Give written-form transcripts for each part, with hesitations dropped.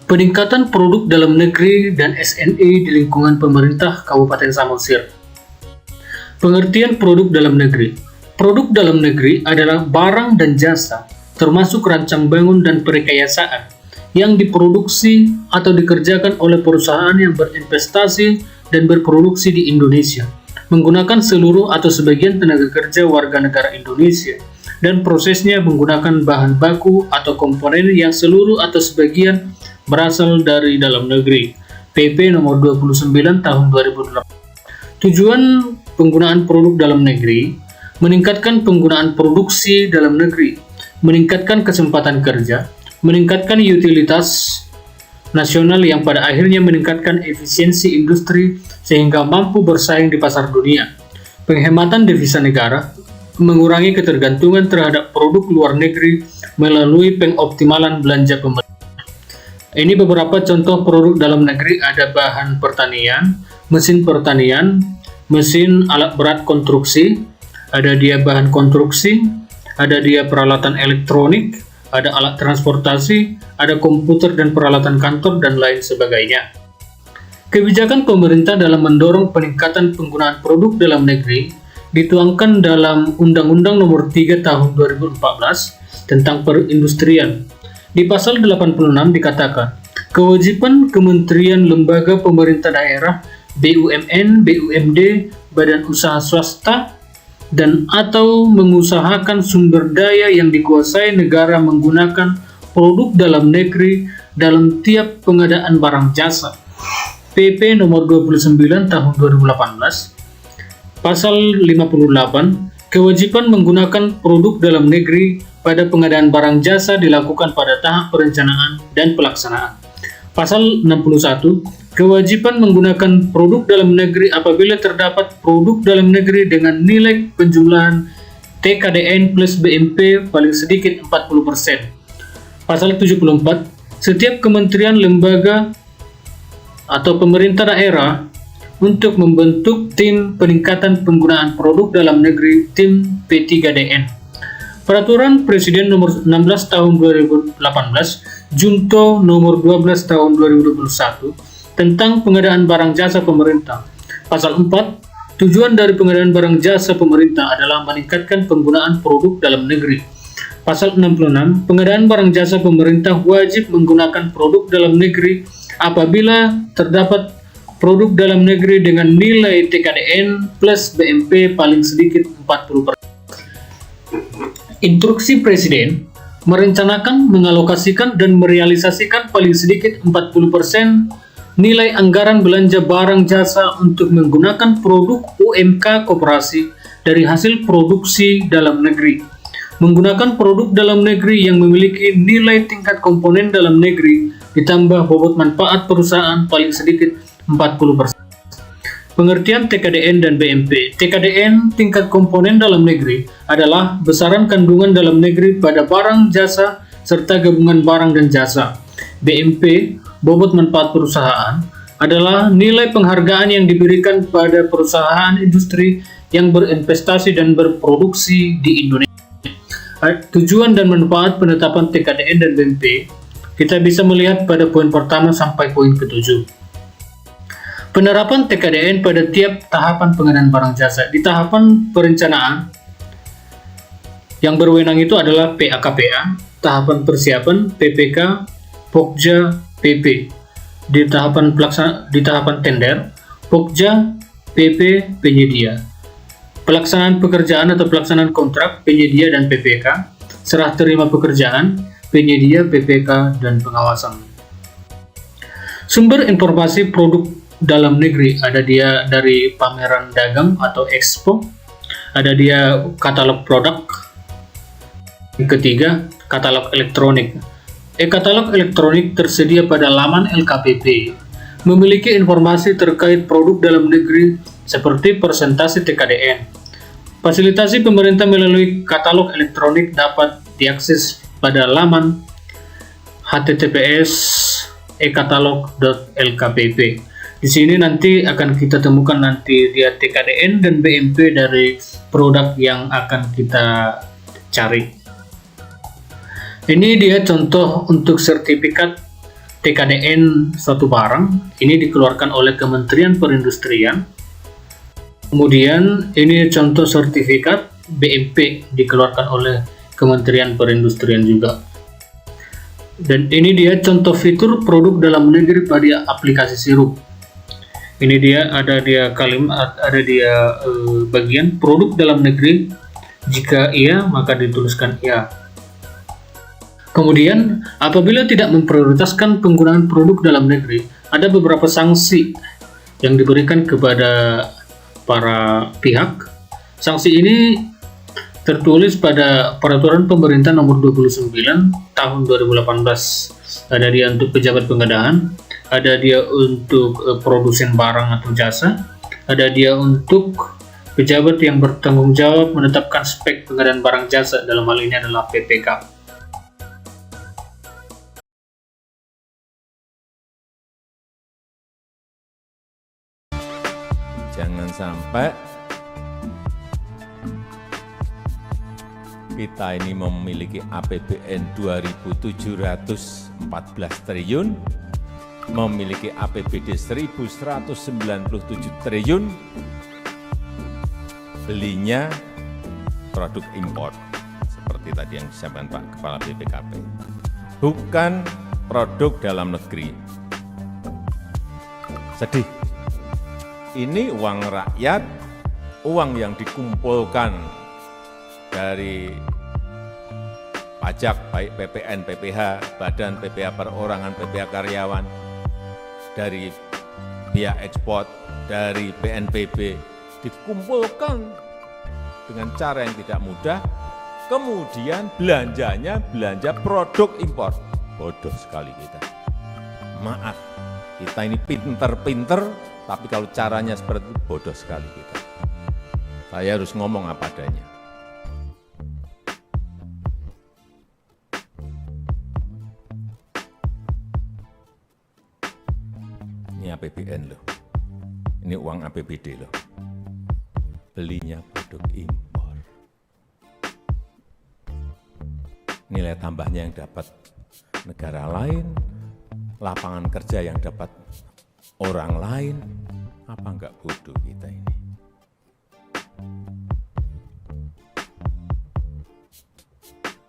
Peningkatan produk dalam negeri dan SNE di lingkungan pemerintah Kabupaten Samosir. Pengertian produk dalam negeri. Produk dalam negeri adalah barang dan jasa, termasuk rancang bangun dan perekayasaan, yang diproduksi atau dikerjakan oleh perusahaan yang berinvestasi dan berproduksi di Indonesia, menggunakan seluruh atau sebagian tenaga kerja warga negara Indonesia, dan prosesnya menggunakan bahan baku atau komponen yang seluruh atau sebagian berasal dari dalam negeri. PP nomor 29 tahun 2008. Tujuan penggunaan produk dalam negeri: meningkatkan penggunaan produksi dalam negeri, meningkatkan kesempatan kerja, meningkatkan utilitas nasional yang pada akhirnya meningkatkan efisiensi industri sehingga mampu bersaing di pasar dunia, penghematan devisa negara, mengurangi ketergantungan terhadap produk luar negeri melalui pengoptimalan belanja pemerintah. Ini beberapa contoh produk dalam negeri: ada bahan pertanian, mesin alat berat konstruksi, ada dia bahan konstruksi, ada dia peralatan elektronik, ada alat transportasi, ada komputer dan peralatan kantor, dan lain sebagainya. Kebijakan pemerintah dalam mendorong peningkatan penggunaan produk dalam negeri dituangkan dalam Undang-Undang Nomor 3 Tahun 2014 tentang Perindustrian. Di pasal 86 dikatakan, kewajiban kementerian, lembaga pemerintah daerah, BUMN, BUMD, badan usaha swasta, dan atau mengusahakan sumber daya yang dikuasai negara menggunakan produk dalam negeri dalam tiap pengadaan barang jasa. PP nomor 29 tahun 2018. Pasal 58, kewajiban menggunakan produk dalam negeri pada pengadaan barang jasa dilakukan pada tahap perencanaan dan pelaksanaan. Pasal 61, kewajiban menggunakan produk dalam negeri apabila terdapat produk dalam negeri dengan nilai penjumlahan TKDN plus BMP paling sedikit 40%. Pasal 74, setiap kementerian, lembaga, atau pemerintah daerah untuk membentuk tim peningkatan penggunaan produk dalam negeri, tim P3DN. Peraturan Presiden nomor 16 tahun 2018, Junto nomor 12 tahun 2021 tentang pengadaan barang jasa pemerintah. Pasal 4, tujuan dari pengadaan barang jasa pemerintah adalah meningkatkan penggunaan produk dalam negeri. Pasal 66, pengadaan barang jasa pemerintah wajib menggunakan produk dalam negeri apabila terdapat produk dalam negeri dengan nilai TKDN plus BMP paling sedikit 40%. Instruksi Presiden merencanakan, mengalokasikan, dan merealisasikan paling sedikit 40% nilai anggaran belanja barang jasa untuk menggunakan produk UMK koperasi dari hasil produksi dalam negeri. Menggunakan produk dalam negeri yang memiliki nilai tingkat komponen dalam negeri ditambah bobot manfaat perusahaan paling sedikit 40%. Pengertian TKDN dan BMP. TKDN, tingkat komponen dalam negeri, adalah besaran kandungan dalam negeri pada barang jasa serta gabungan barang dan jasa. BMP, bobot manfaat perusahaan, adalah nilai penghargaan yang diberikan pada perusahaan industri yang berinvestasi dan berproduksi di Indonesia. Tujuan dan manfaat penetapan TKDN dan BMP kita bisa melihat pada poin pertama sampai poin ke-7. Penerapan TKDN pada tiap tahapan pengadaan barang jasa. Di tahapan perencanaan, yang berwenang itu adalah PAKPA, tahapan persiapan PPK, Pokja, PP. Di tahapan tender, Pokja, PP, penyedia. Pelaksanaan pekerjaan atau pelaksanaan kontrak, penyedia dan PPK. Serah terima pekerjaan, penyedia, PPK, dan pengawasan. Sumber informasi produk dalam negeri, ada dia dari pameran dagang atau expo, ada dia katalog produk. Yang ketiga, katalog elektronik. E-katalog elektronik tersedia pada laman LKPP, memiliki informasi terkait produk dalam negeri seperti persentase TKDN. Fasilitasi pemerintah melalui katalog elektronik dapat diakses pada laman https://ekatalog.lkpp. Di sini nanti akan kita temukan nanti dia TKDN dan BMP dari produk yang akan kita cari. Ini dia contoh untuk sertifikat TKDN suatu barang, ini dikeluarkan oleh Kementerian Perindustrian. Kemudian ini contoh sertifikat BMP dikeluarkan oleh Kementerian Perindustrian juga. Dan ini dia contoh fitur produk dalam negeri pada aplikasi sirup. Ini dia ada dia kalimat, ada dia bagian produk dalam negeri. Jika iya, maka dituliskan iya. Kemudian, apabila tidak memprioritaskan penggunaan produk dalam negeri, ada beberapa sanksi yang diberikan kepada para pihak. Sanksi ini tertulis pada Peraturan Pemerintah Nomor 29 Tahun 2018. Ada dia untuk pejabat pengadaan, ada dia untuk produsen barang atau jasa, ada dia untuk pejabat yang bertanggung jawab menetapkan spek pengadaan barang jasa, dalam hal ini adalah PPK. Jangan sampai kita ini memiliki APBN 2.714 triliun, memiliki APBD 1.197 triliun, belinya produk impor, seperti tadi yang disampaikan Pak Kepala BPKP, bukan produk dalam negeri. Sedih. Ini uang rakyat, uang yang dikumpulkan dari pajak, baik PPN, PPH, Badan PPH Perorangan, PPH Karyawan, dari pihak ekspor, dari BNPB, dikumpulkan dengan cara yang tidak mudah, kemudian belanjanya belanja produk impor. Bodoh sekali kita. Maaf, kita ini pinter-pinter, tapi kalau caranya seperti itu, bodoh sekali kita. Saya harus ngomong apa adanya. Ini APBN loh. Ini uang APBD loh. Belinya produk impor. Nilai tambahnya yang dapat negara lain, lapangan kerja yang dapat orang lain, apa enggak bodoh kita ini?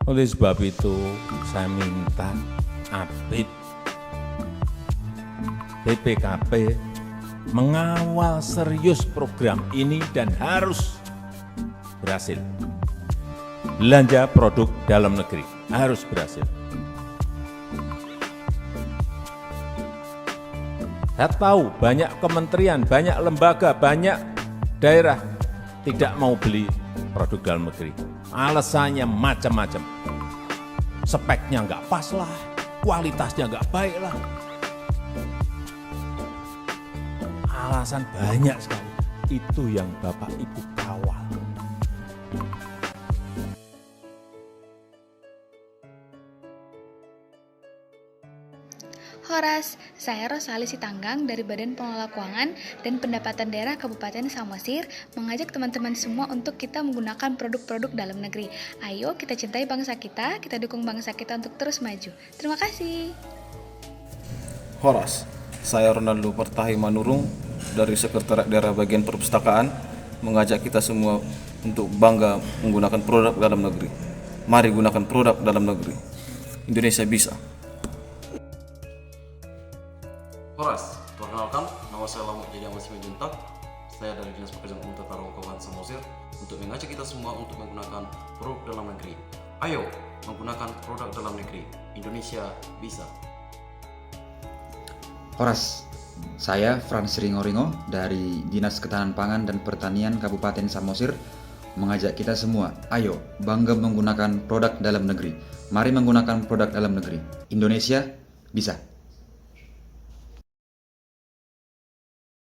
Oleh sebab itu, saya minta APIP, BPKP mengawal serius program ini dan harus berhasil. Belanja produk dalam negeri harus berhasil. Saya tahu banyak kementerian, banyak lembaga, banyak daerah tidak mau beli produk dalam negeri. Alasannya macam-macam. Speknya nggak pas lah, kualitasnya nggak baik lah. Alasan banyak sekali. Itu yang Bapak Ibu kawal. Horas, saya Rosali Sitanggang dari Badan Pengelola Keuangan dan Pendapatan Daerah Kabupaten Samosir mengajak teman-teman semua untuk kita menggunakan produk-produk dalam negeri. Ayo kita cintai bangsa kita dukung bangsa kita untuk terus maju. Terima kasih. Horas, saya Ronaldo Pertahi Manurung dari Sekretariat Daerah Bagian Perpustakaan mengajak kita semua untuk bangga menggunakan produk dalam negeri. Mari gunakan produk dalam negeri. Indonesia bisa. Horas, perkenalkan, nama saya Lamuk Jadi Amas Simanjuntak. Saya dari Dinas Pekerjaan Umum Tata Ruang Kabupaten Samosir untuk mengajak kita semua untuk menggunakan produk dalam negeri. Ayo menggunakan produk dalam negeri. Indonesia bisa. Horas, saya Frans Ringo dari Dinas Ketahanan Pangan dan Pertanian Kabupaten Samosir mengajak kita semua, ayo bangga menggunakan produk dalam negeri. Mari menggunakan produk dalam negeri. Indonesia bisa.